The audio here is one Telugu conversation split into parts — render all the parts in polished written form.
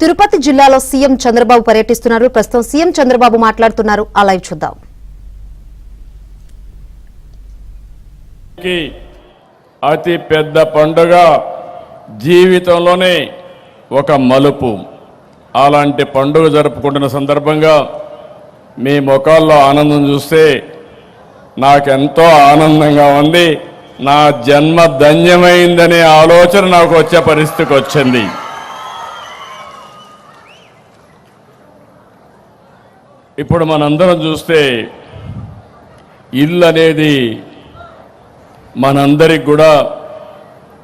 తిరుపతి జిల్లాలో సీఎం చంద్రబాబు పర్యటిస్తున్నారు. ప్రస్తుతం సీఎం చంద్రబాబు మాట్లాడుతున్నారు. ఆ లైవ్ చూద్దాం. అతి పెద్ద పండుగ జీవితంలోనే ఒక మలుపు. అలాంటి పండుగ జరుపుకుంటున్న సందర్భంగా మీ ముఖాల్లో ఆనందం చూస్తే నాకెంతో ఆనందంగా ఉంది. నా జన్మ ధన్యమైందనే ఆలోచన నాకు వచ్చే పరిస్థితికి వచ్చింది. ఇప్పుడు మనందరం చూస్తే ఇల్లు అనేది మనందరికి కూడా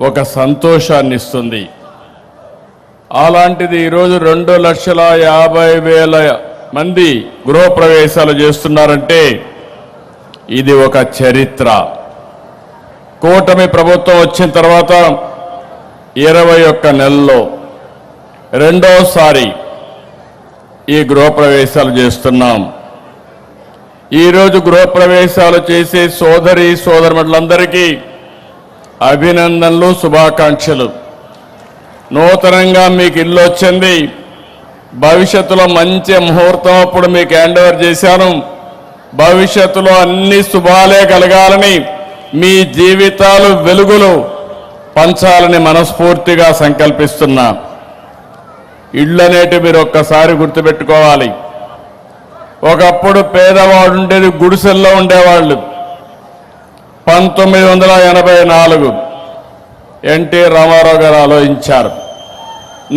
ఒక సంతోషాన్ని ఇస్తుంది. అలాంటిది ఈరోజు 2,50,000 మంది గృహప్రవేశాలు చేస్తున్నారంటే ఇది ఒక చరిత్ర. కూటమి ప్రభుత్వం వచ్చిన తర్వాత 21 నెలల్లో రెండోసారి ఈ గృహప్రవేశాలు చేస్తున్నాం. ఈరోజు గృహప్రవేశాలు చేసే సోదరులందరికీ అభినందనలు, శుభాకాంక్షలు. నూతనంగా మీకు ఇల్లు వచ్చింది. భవిష్యత్తులో మంచి ముహూర్తం అప్పుడు మీకు హ్యాండ్ ఓవర్ చేశాను. భవిష్యత్తులో అన్ని శుభాలే కలగాలని, మీ జీవితాలు వెలుగులు పంచాలని మనస్ఫూర్తిగా సంకల్పిస్తున్నా. ఇళ్ళు అనేటి మీరు ఒక్కసారి గుర్తుపెట్టుకోవాలి. ఒకప్పుడు పేదవాడు ఉండేది గుడిసెల్లో ఉండేవాళ్ళు. 1984 ఎన్టీ రామారావు గారు ఆలోచించారు,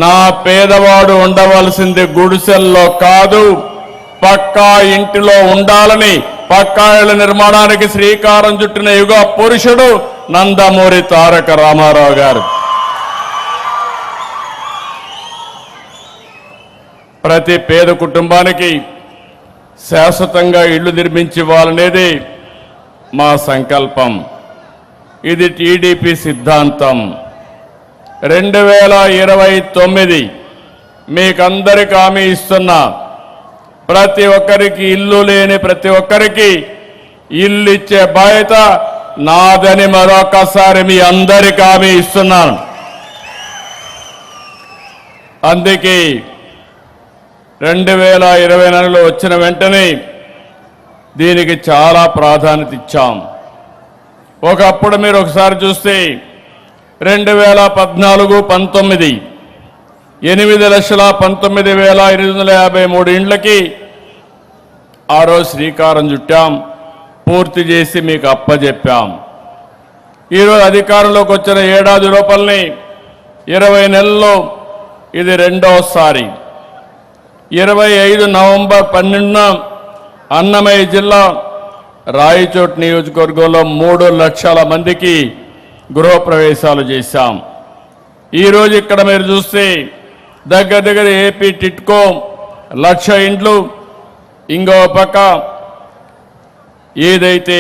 నా పేదవాడు ఉండవలసింది గుడిసెల్లో కాదు, పక్కా ఇంటిలో ఉండాలని పక్కా ఇళ్ల నిర్మాణానికి శ్రీకారం చుట్టిన యుగ పురుషుడు నందమూరి తారక రామారావు గారు. ప్రతి పేద కుటుంబానికి శాశ్వతంగా ఇళ్లు నిర్మించి ఇవ్వాలనేది మా సంకల్పం. ఇది టీడీపీ సిద్ధాంతం. 2029 మీకందరికి హామీ ఇస్తున్నా, ప్రతి ఒక్కరికి ఇల్లు లేని ప్రతి ఒక్కరికి ఇల్లు ఇచ్చే బాధ్యత నాదని మరొకసారి మీ అందరికి హామీ ఇస్తున్నాను. అందుకే 2024లో వచ్చిన వెంటనే దీనికి చాలా ప్రాధాన్యత ఇచ్చాం. ఒకప్పుడు మీరు ఒకసారి చూస్తే 2014-19 8,19,853 ఇండ్లకి ఆ రోజు శ్రీకారం చుట్టాం, పూర్తి చేసి మీకు అప్పజెప్పాం. ఈరోజు అధికారంలోకి వచ్చిన ఏడాది లోపలనే 20 నెలల్లో ఇది రెండోసారి. 25 నవంబర్ 12న అన్నమయ్య జిల్లా రాయచోటి నియోజకవర్గంలో 3 లక్షల మందికి గృహప్రవేశాలు చేశాం. ఈరోజు ఇక్కడ మీరు చూస్తే దగ్గర ఏపీ టిట్కో 1,00,000 ఇండ్లు, ఇంకో పక్క ఏదైతే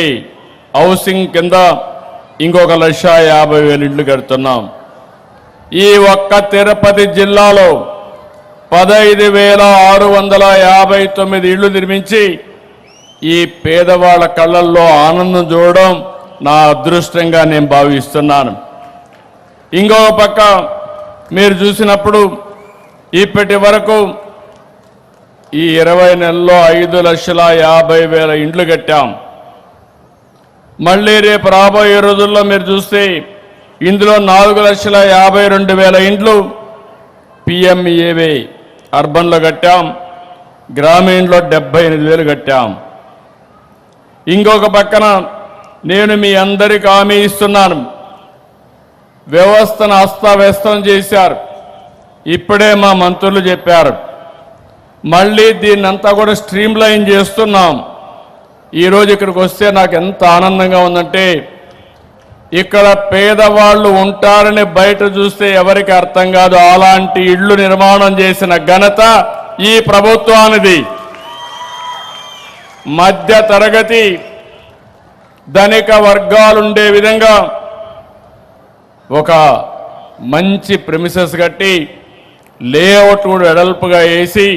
హౌసింగ్ కింద ఇంకొక 1,50,000 ఇండ్లు కడుతున్నాం. ఈ ఒక్క తిరుపతి జిల్లాలో 15,659 ఇళ్లు నిర్మించి ఈ పేదవాళ్ల కళ్ళల్లో ఆనందం చూడడం నా అదృష్టంగా నేను భావిస్తున్నాను. ఇంకో పక్క మీరు చూసినప్పుడు ఇప్పటి వరకు ఈ 20 నెలల్లో 5,50,000 ఇండ్లు కట్టాం. మళ్ళీ రేపు రాబోయే రోజుల్లో మీరు చూస్తే ఇందులో 4,52,000 ఇండ్లు PMEAY అర్బన్లో కట్టాం, గ్రామీణలో 78,000 కట్టాం. ఇంకొక పక్కన నేను మీ అందరికీ హామీ ఇస్తున్నాను, వ్యవస్థను అస్తవ్యస్తం చేశారు. ఇప్పుడే మా మంత్రులు చెప్పారు, మళ్ళీ దీన్నంతా కూడా స్ట్రీమ్లైన్ చేస్తున్నాం. ఈరోజు ఇక్కడికి వస్తే నాకు ఎంత ఆనందంగా ఉందంటే, ఇక్కడ పేదవాళ్ళు ఉంటారని బయట చూస్తే ఎవరికి అర్థం కాదు. అలాంటి ఇళ్లు నిర్మాణం చేసిన ఘనత ఈ ప్రభుత్వానిది. మధ్య తరగతి ధనిక వర్గాలుండే విధంగా ఒక మంచి ప్రెమిసెస్ కట్టి లేఅవుట్ కూడా వెడల్పుగా వేసి